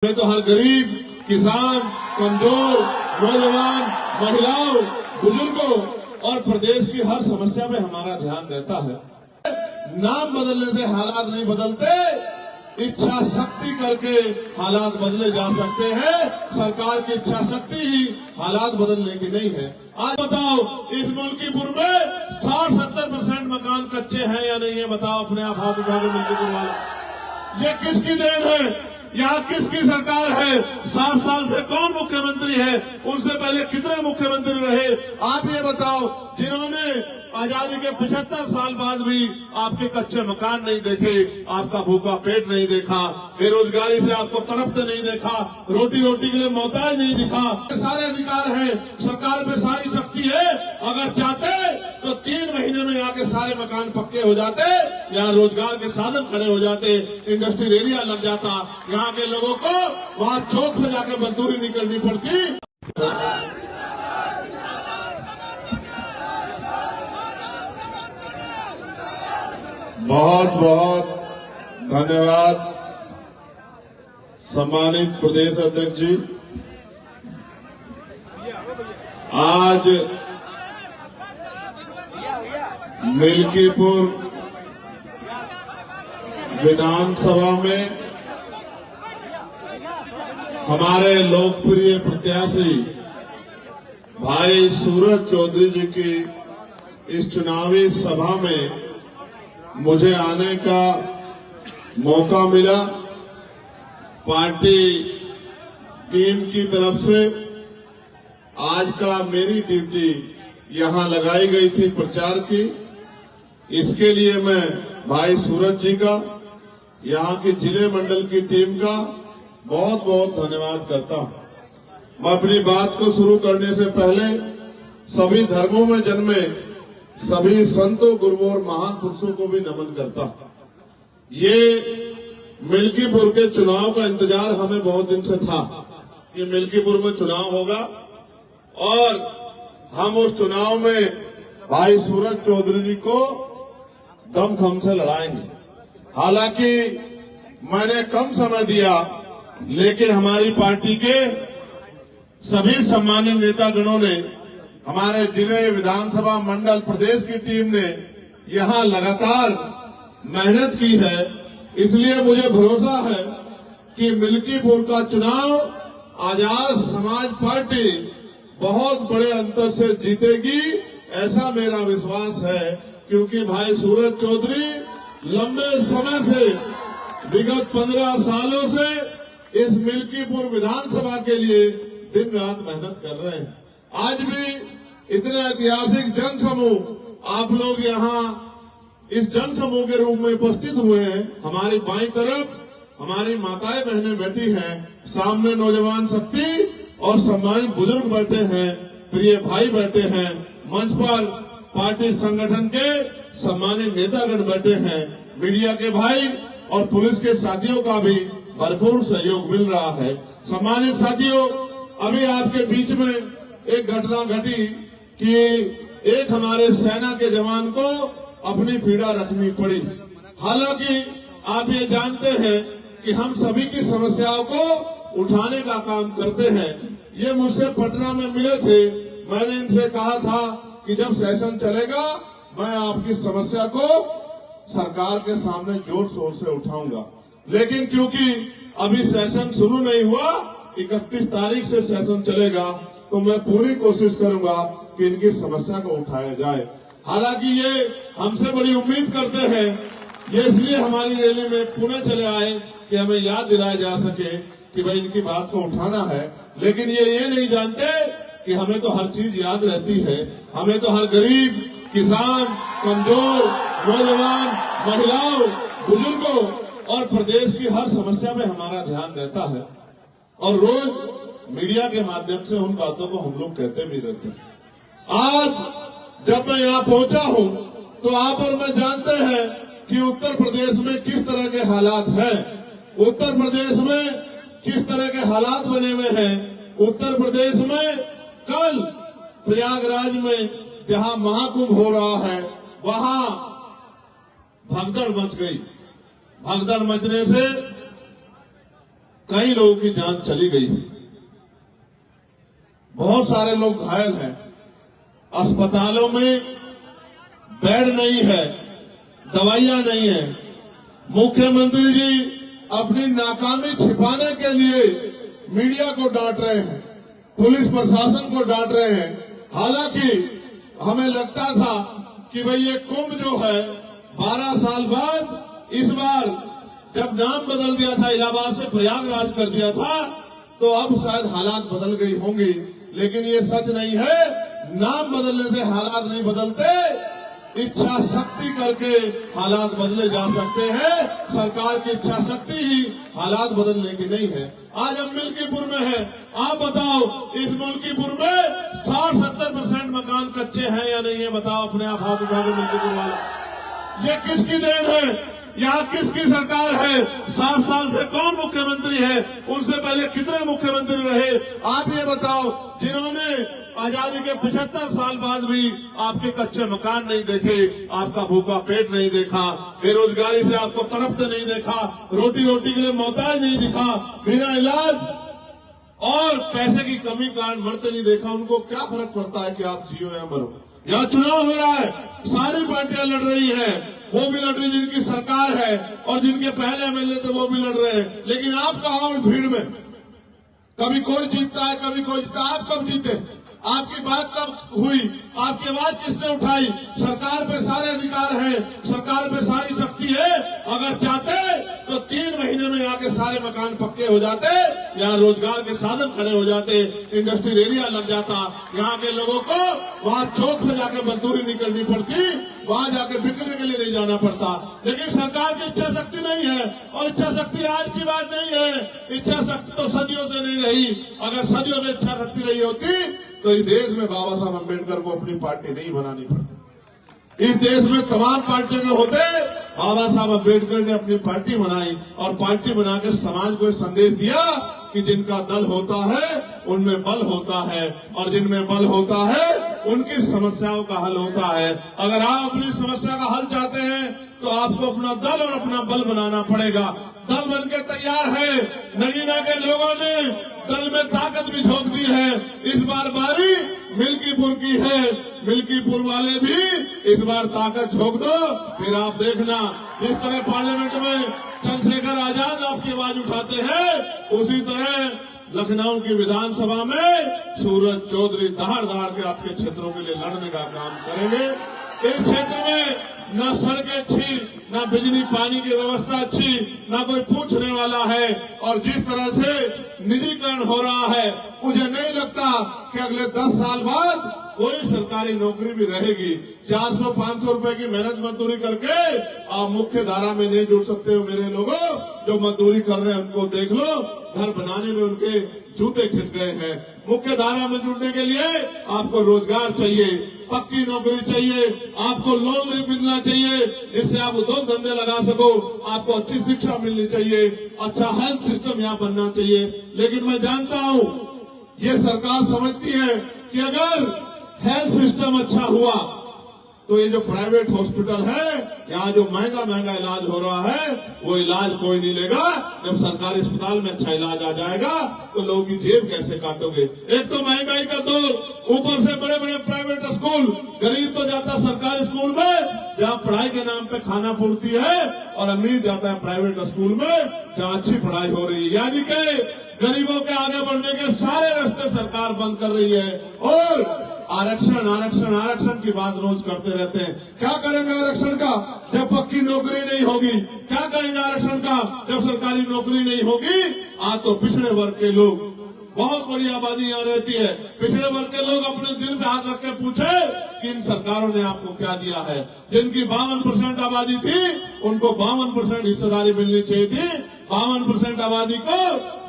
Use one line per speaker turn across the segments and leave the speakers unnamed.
में तो हर गरीब, किसान, कमजोर, नौजवान, महिलाओं, बुजुर्गों और प्रदेश की हर समस्या में हमारा ध्यान रहता है। नाम बदलने से हालात नहीं बदलते, इच्छा शक्ति करके हालात बदले जा सकते हैं। सरकार की इच्छा शक्ति ही हालात बदलने की नहीं है। आज बताओ, इस मुल्कीपुर में 60-70% मकान कच्चे हैं या नहीं है? बताओ अपने आप हाथ उठा के मुल्कीपुर वाले। ये किसकी देन है? यहाँ किसकी सरकार है? 7 साल से कौन मुख्यमंत्री है? उनसे पहले कितने मुख्यमंत्री रहे? आप ये बताओ, जिन्होंने आजादी के 75 साल बाद भी आपके कच्चे मकान नहीं देखे, आपका भूखा पेट नहीं देखा, बेरोजगारी से आपको तड़पते नहीं देखा, रोटी के लिए मोहताज नहीं दिखा। सारे अधिकार हैं, सरकार में सारी शक्ति है। अगर चाहते तो 3 महीने में यहाँ के सारे मकान पक्के हो जाते, यहाँ रोजगार के साधन खड़े हो जाते, इंडस्ट्रियल एरिया लग जाता, यहाँ के लोगों को वहाँ चौक में जाकर मजदूरी नहीं करनी पड़ती। बहुत बहुत धन्यवाद सम्मानित प्रदेश अध्यक्ष जी। आज मिल्कीपुर विधानसभा में हमारे लोकप्रिय प्रत्याशी भाई सूरज चौधरी जी की इस चुनावी सभा में मुझे आने का मौका मिला। पार्टी टीम की तरफ से आज का मेरी ड्यूटी यहां लगाई गई थी प्रचार की। इसके लिए मैं भाई सूरज जी का, यहां की जिले मंडल की टीम का बहुत बहुत धन्यवाद करता हूं। मैं अपनी बात को शुरू करने से पहले सभी धर्मों में जन्मे सभी संतों, गुरुओं और महान पुरुषों को भी नमन करता हूं। ये मिल्कीपुर के चुनाव का इंतजार हमें बहुत दिन से था कि मिल्कीपुर में चुनाव होगा और हम उस चुनाव में भाई सूरज चौधरी जी को दमखम से लड़ाएंगे। हालांकि मैंने कम समय दिया, लेकिन हमारी पार्टी के सभी सम्मानित नेतागणों ने, हमारे जिले, विधानसभा मंडल, प्रदेश की टीम ने यहां लगातार मेहनत की है। इसलिए मुझे भरोसा है कि मिल्कीपुर का चुनाव आजाद समाज पार्टी बहुत बड़े अंतर से जीतेगी, ऐसा मेरा विश्वास है। क्योंकि भाई सूरज चौधरी लंबे समय से, विगत 15 सालों से इस मिल्कीपुर विधानसभा के लिए दिन रात मेहनत कर रहे हैं। आज भी इतने ऐतिहासिक जनसमूह आप लोग यहाँ इस जनसमूह के रूप में उपस्थित हुए हैं। हमारी बाईं तरफ हमारी माताएं बहनें बैठी हैं, सामने नौजवान शक्ति और सम्मानित बुजुर्ग बैठे हैं, प्रिय भाई बैठे हैं, मंच पर पार्टी संगठन के सम्मानित नेतागण बैठे हैं, मीडिया के भाई और पुलिस के साथियों का भी भरपूर सहयोग मिल रहा है। सम्मानित साथियों, अभी आपके बीच में एक घटना घटी कि एक हमारे सेना के जवान को अपनी पीड़ा रखनी पड़ी। हालांकि आप ये जानते हैं कि हम सभी की समस्याओं को उठाने का काम करते हैं। ये मुझसे पटना में मिले थे, मैंने इनसे कहा था कि जब सेशन चलेगा मैं आपकी समस्या को सरकार के सामने जोर शोर से उठाऊंगा। लेकिन क्योंकि अभी सेशन शुरू नहीं हुआ, 31 तारीख से सेशन चलेगा, तो मैं पूरी कोशिश करूंगा कि इनकी समस्या को उठाया जाए। हालांकि ये हमसे बड़ी उम्मीद करते हैं, ये इसलिए हमारी रैली में पुणे चले आए कि हमें याद दिलाया जा सके कि भाई इनकी बात को उठाना है। लेकिन ये नहीं जानते कि हमें तो हर चीज याद रहती है। हमें तो हर गरीब, किसान, कमजोर, नौजवान, महिलाओं, बुजुर्गों और प्रदेश की हर समस्या में हमारा ध्यान रहता है। और रोज मीडिया के माध्यम से उन बातों को हम लोग कहते भी रहते हैं। आज जब मैं यहाँ पहुंचा हूँ तो आप और मैं जानते हैं कि उत्तर प्रदेश में किस तरह के हालात हैं, उत्तर प्रदेश में किस तरह के हालात बने हुए हैं। उत्तर प्रदेश में कल प्रयागराज में जहां महाकुंभ हो रहा है, वहां भगदड़ मच गई। भगदड़ मचने से कई लोगों की जान चली गई है, बहुत सारे लोग घायल हैं, अस्पतालों में बेड नहीं है, दवाइयां नहीं है। मुख्यमंत्री जी अपनी नाकामी छिपाने के लिए मीडिया को डांट रहे हैं, पुलिस प्रशासन को डांट रहे हैं। हालांकि हमें लगता था कि भाई ये कुंभ जो है 12 साल बाद, इस बार जब नाम बदल दिया था, इलाहाबाद से प्रयागराज कर दिया था, तो अब शायद हालात बदल गई होंगी, लेकिन ये सच नहीं है। नाम बदलने से हालात नहीं बदलते, इच्छा शक्ति करके हालात बदले जा सकते हैं। सरकार की इच्छा शक्ति ही हालात बदलने की नहीं है। आज हम मिल्कीपुर में हैं, आप बताओ इस मिल्कीपुर में 60-70% मकान कच्चे हैं या नहीं है? बताओ अपने आप हाथ उठा के मिल्कीपुर वाला। ये किसकी देन है? यहाँ किसकी सरकार है? 7 साल से कौन मुख्यमंत्री है? उनसे पहले कितने मुख्यमंत्री रहे? आप ये बताओ, जिन्होंने आजादी के 75 साल बाद भी आपके कच्चे मकान नहीं देखे, आपका भूखा पेट नहीं देखा, बेरोजगारी से आपको तड़पते नहीं देखा, रोटी के लिए मोहताज नहीं दिखा, बिना इलाज और पैसे की कमी कारण मरते नहीं देखा, उनको क्या फर्क पड़ता है कि आप जियो या मरो? यहाँ चुनाव हो रहा है, सारी पार्टियां लड़ रही हैं, वो भी लड़ रही जिनकी सरकार है और जिनके पहले एमएलए थे वो भी लड़ रहे हैं, लेकिन आप कहाँ उस भीड़ में? कभी कोई जीतता है, कभी कोई जीतता है। आप कब जीते? आपकी बात कब हुई? आपकी आवाज किसने उठाई? सरकार पे सारे अधिकार हैं, सरकार पे सारी शक्ति है। अगर चाहते तो 3 महीने में यहाँ के सारे मकान पक्के हो जाते, यहाँ रोजगार के साधन खड़े हो जाते, इंडस्ट्रियल एरिया लग जाता, यहाँ के लोगों को वहाँ चौक पे जाके मजदूरी नहीं करनी पड़ती, वहाँ जाके बिकने के लिए नहीं जाना पड़ता। लेकिन सरकार की इच्छा शक्ति नहीं है, और इच्छा शक्ति आज की बात नहीं है, इच्छा शक्ति तो सदियों से नहीं रही। अगर सदियों से इच्छा शक्ति रही होती तो इस देश में बाबा साहब अम्बेडकर को अपनी पार्टी नहीं बनानी पड़ती। इस देश में तमाम पार्टियों के होते, बाबा साहब अम्बेडकर ने अपनी पार्टी बनाई और पार्टी बना के समाज को संदेश दिया कि जिनका दल होता है उनमें बल होता है, और जिनमें बल होता है उनकी समस्याओं का हल होता है। अगर आप अपनी समस्या का हल चाहते हैं तो आपको अपना दल और अपना बल बनाना पड़ेगा। दल बनके तैयार है, नगीना के लोगों ने दल में ताकत भी झोंक दी है। इस बार बारी मिल्कीपुर की है, मिल्कीपुर वाले भी इस बार ताकत झोंक दो, फिर आप देखना जिस तरह पार्लियामेंट में चंद्रशेखर आजाद आपकी आवाज उठाते हैं, उसी तरह लखनऊ की विधानसभा में सूरज चौधरी दहाड़ के आपके क्षेत्रों के लिए लड़ने का काम करेंगे। इस क्षेत्र में न सड़कें अच्छी, न बिजली पानी की व्यवस्था अच्छी, न कोई पूछने वाला है, और जिस तरह से निजीकरण हो रहा है, मुझे नहीं लगता कि अगले 10 साल बाद कोई सरकारी नौकरी भी रहेगी। 400-500 रुपए की मेहनत मजदूरी करके आप मुख्य धारा में नहीं जुड़ सकते हो। मेरे लोगों जो मजदूरी कर रहे हैं उनको देख लो, घर बनाने में उनके जूते खिंच गए हैं। मुख्य धारा में जुड़ने के लिए आपको रोजगार चाहिए, पक्की नौकरी चाहिए, आपको लोन मिलना चाहिए जिससे आप उद्योग धंधे लगा सको, आपको अच्छी शिक्षा मिलनी चाहिए, अच्छा हेल्थ सिस्टम यहाँ बनना चाहिए। लेकिन मैं जानता हूँ ये सरकार समझती है कि अगर हेल्थ सिस्टम अच्छा हुआ तो ये जो प्राइवेट हॉस्पिटल है, यहाँ जो महंगा इलाज हो रहा है, वो इलाज कोई नहीं लेगा। जब सरकारी अस्पताल में अच्छा इलाज आ जाएगा तो लोगों की जेब कैसे काटोगे? एक तो महंगाई का दौर, ऊपर से बड़े प्राइवेट स्कूल, गरीब तो जाता सरकारी स्कूल में जहाँ पढ़ाई के नाम पे खाना पूर्ति है, और अमीर जाता है प्राइवेट स्कूल में जहाँ अच्छी पढ़ाई हो रही है। यानी कि गरीबों के आगे बढ़ने के सारे रास्ते सरकार बंद कर रही है, और आरक्षण की बात रोज करते रहते हैं। क्या करेंगे आरक्षण का जब पक्की नौकरी नहीं होगी? क्या करेंगे आरक्षण का जब सरकारी नौकरी नहीं होगी? आज तो पिछड़े वर्ग के लोग, बहुत बड़ी आबादी यहाँ रहती है, पिछड़े वर्ग के लोग अपने दिल पे हाथ रख के पूछे कि इन सरकारों ने आपको क्या दिया है? जिनकी 52% आबादी थी उनको 52% हिस्सेदारी मिलनी चाहिए थी, 52% आबादी को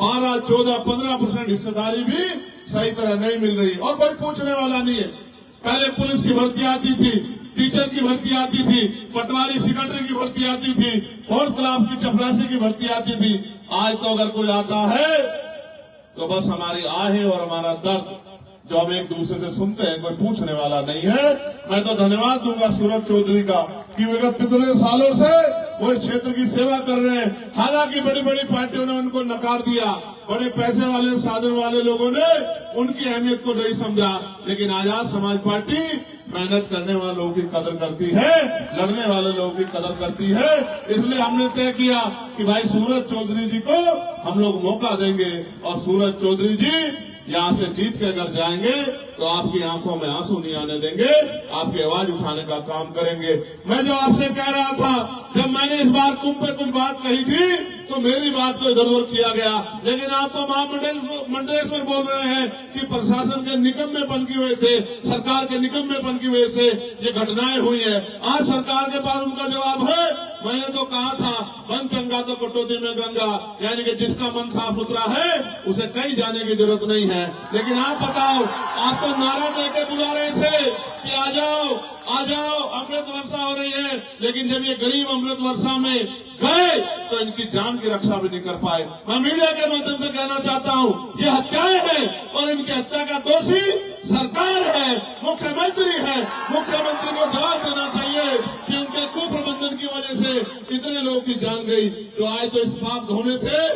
12, 14, 15% हिस्सेदारी भी सही तरह नहीं मिल रही, और कोई पूछने वाला नहीं है। पहले पुलिस की भर्ती आती थी, टीचर की भर्ती आती थी, पटवारी सेक्रेटरी की भर्ती आती थी, 4th क्लास की चपरासी की भर्ती आती थी। आज तो अगर कोई आता है तो बस हमारी आहें और हमारा दर्द जो हम एक दूसरे से सुनते हैं, कोई पूछने वाला नहीं है। मैं तो धन्यवाद दूंगा सूरज चौधरी का कि विगत कितने सालों से वो इस क्षेत्र की सेवा कर रहे हैं। हालांकि बड़ी बड़ी पार्टियों ने उनको नकार दिया, बड़े पैसे वाले साधन वाले लोगों ने उनकी अहमियत को नहीं समझा, लेकिन आजाद समाज पार्टी मेहनत करने वाले लोगों की कदर करती है, लड़ने वाले लोगों की कदर करती है। इसलिए हमने तय किया कि भाई सूरज चौधरी जी को हम लोग मौका देंगे और सूरज चौधरी जी यहाँ से जीत के अगर जाएंगे तो आपकी आंखों में आंसू नहीं आने देंगे, आपकी आवाज उठाने का काम करेंगे। मैं जो आपसे कह रहा था, जब मैंने इस बार तुम पे कुछ बात कही थी तो मेरी बात को इधर उधर किया गया, लेकिन आप तो महामंडलेश्वर बोल रहे हैं कि प्रशासन के निकम्मेपन की वजह से, सरकार के निकम्मेपन की वजह से ये घटनाएं हुई है। आज सरकार के पास उनका जवाब है। मैंने तो कहा था मन चंगा तो कटौती में गंगा, यानी कि जिसका मन साफ सुथरा है उसे कहीं जाने की जरूरत नहीं है। लेकिन आप बताओ, आप तो नारा देके बुला रहे थे कि आ जाओ आ जाओ, अमृत वर्षा हो रही है, लेकिन जब ये गरीब अमृत वर्षा में गए तो इनकी जान की रक्षा भी नहीं कर पाए। मैं मीडिया के माध्यम से कहना चाहता हूँ, ये हत्याएं हैं और इनकी हत्या का दोषी सरकार है, मुख्यमंत्री है। मुख्यमंत्री को जवाब देना चाहिए कि उनके कुप्रबंधन की वजह से इतने लोगों की जान गई। जो आए तो इस पाप धोने थे,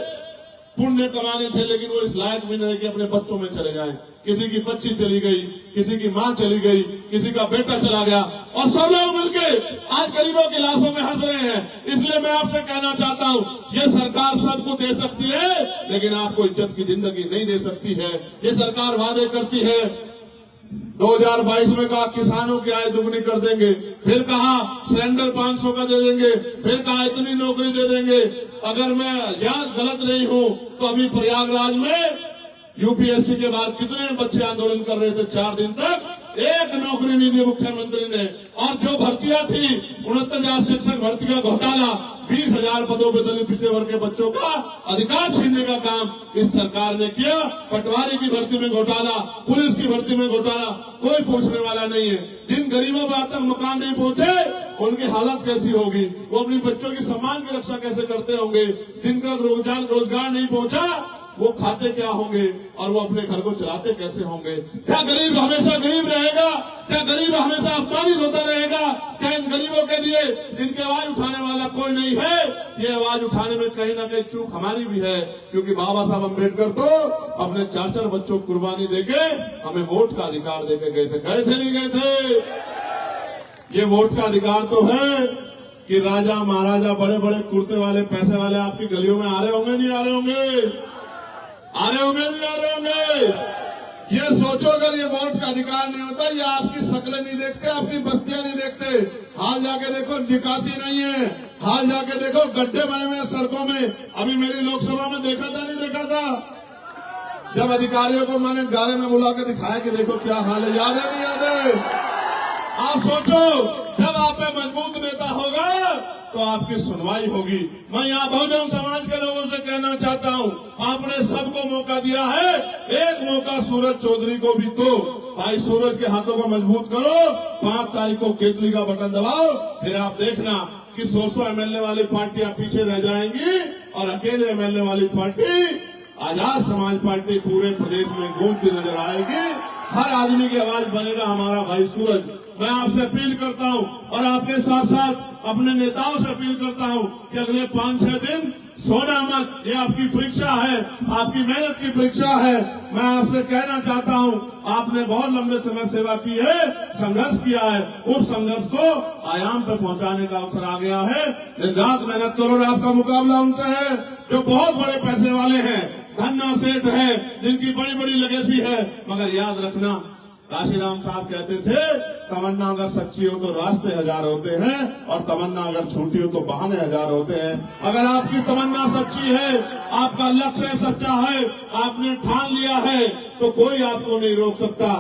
पुण्य कमाने थे, लेकिन वो इस लायक भी नहीं कि अपने बच्चों में चले जाएं। किसी की बच्ची चली गई, किसी की मां चली गई, किसी का बेटा चला गया और सब लोग मिलके आज गरीबों की लाशों में हंस रहे हैं। इसलिए मैं आपसे कहना चाहता हूं, ये सरकार सबको दे सकती है, लेकिन आपको इज्जत की जिंदगी नहीं दे सकती है। ये सरकार वादे करती है, 2022 में कहा किसानों की आय दुगनी कर देंगे, फिर कहा सिलेंडर 500 का दे देंगे, फिर कहा इतनी नौकरी दे देंगे। अगर मैं याद गलत नहीं हूं तो अभी प्रयागराज में यूपीएससी के बाद कितने बच्चे आंदोलन कर रहे थे, 4 दिन तक एक नौकरी नहीं दी मुख्यमंत्री ने। और जो भर्तियां थी, 69,000 शिक्षक भर्ती का घोटाला, 20,000 पदों पर दलित पिछड़े वर्ग के बच्चों का अधिकार छीनने का काम इस सरकार ने किया। पटवारी की भर्ती में घोटाला, पुलिस की भर्ती में घोटाला, कोई पूछने वाला नहीं है। जिन गरीबों पर आज तक मकान नहीं पहुंचे उनकी हालत कैसी होगी, वो अपने बच्चों की सम्मान की रक्षा कैसे करते होंगे। जिनका रोजगार नहीं पहुंचा वो खाते क्या होंगे और वो अपने घर को चलाते कैसे होंगे। क्या गरीब हमेशा गरीब रहेगा? क्या गरीब हमेशा अपमानित होता रहेगा? क्या इन गरीबों के लिए जिनकी आवाज उठाने वाला कोई नहीं है? ये आवाज उठाने में कहीं ना कहीं चूक हमारी भी है, क्योंकि बाबा साहब अम्बेडकर तो अपने 4-4 बच्चों को कुर्बानी देके हमें वोट का अधिकार देके गए थे नहीं गए थे? ये वोट का अधिकार तो है कि राजा महाराजा बड़े बड़े कुर्ते वाले पैसे वाले आपकी गलियों में आ रहे होंगे नहीं आ रहे होंगे? आ रहे होंगे नहीं आ रहे होंगे? ये सोचो, अगर ये वोट का अधिकार नहीं होता, ये आपकी शक्लें नहीं देखते, आपकी बस्तियां नहीं देखते। हाल जाके देखो, निकासी नहीं है। हाल जाके देखो, गड्ढे बने हुए सड़कों में। अभी मेरी लोकसभा में देखा था नहीं देखा था, जब अधिकारियों को मैंने गारे में बुला के दिखाया कि देखो क्या हाल है। याद है नहीं याद है? आप सोचो, जब आप में मजबूत नेता होगा तो आपकी सुनवाई होगी। मैं यहाँ बहुजन समाज के लोगों से कहना चाहता हूँ, आपने सबको मौका दिया है, एक मौका सूरज चौधरी को भी दो। भाई सूरज के हाथों को मजबूत करो, 5 तारीख को केतली का बटन दबाओ, फिर आप देखना कि 100 एमएलए वाली पार्टियां पीछे रह जाएंगी और अकेले एमएलए वाली पार्टी आजाद समाज पार्टी पूरे प्रदेश में गूंजती नजर आएगी। हर आदमी की आवाज बनेगा हमारा भाई सूरज। मैं आपसे अपील करता हूं और आपके साथ साथ अपने नेताओं से अपील करता हूं कि अगले 5-6 दिन सोना मत, ये आपकी परीक्षा है, आपकी मेहनत की परीक्षा है। मैं आपसे कहना चाहता हूं, आपने बहुत लंबे समय सेवा की है, संघर्ष किया है, उस संघर्ष को आयाम पे पहुंचाने का अवसर आ गया है। दिन रात मेहनत करो और आपका मुकाबला उनसे है जो बहुत बड़े पैसे वाले हैं, धन्ना सेठ है, जिनकी बड़ी बड़ी लेगेसी है। मगर याद रखना, काशीराम साहब कहते थे, तमन्ना अगर सच्ची हो तो रास्ते 1000 होते हैं और तमन्ना अगर झूठी हो तो बहाने 1000 होते हैं। अगर आपकी तमन्ना सच्ची है, आपका लक्ष्य सच्चा है, आपने ठान लिया है, तो कोई आपको नहीं रोक सकता।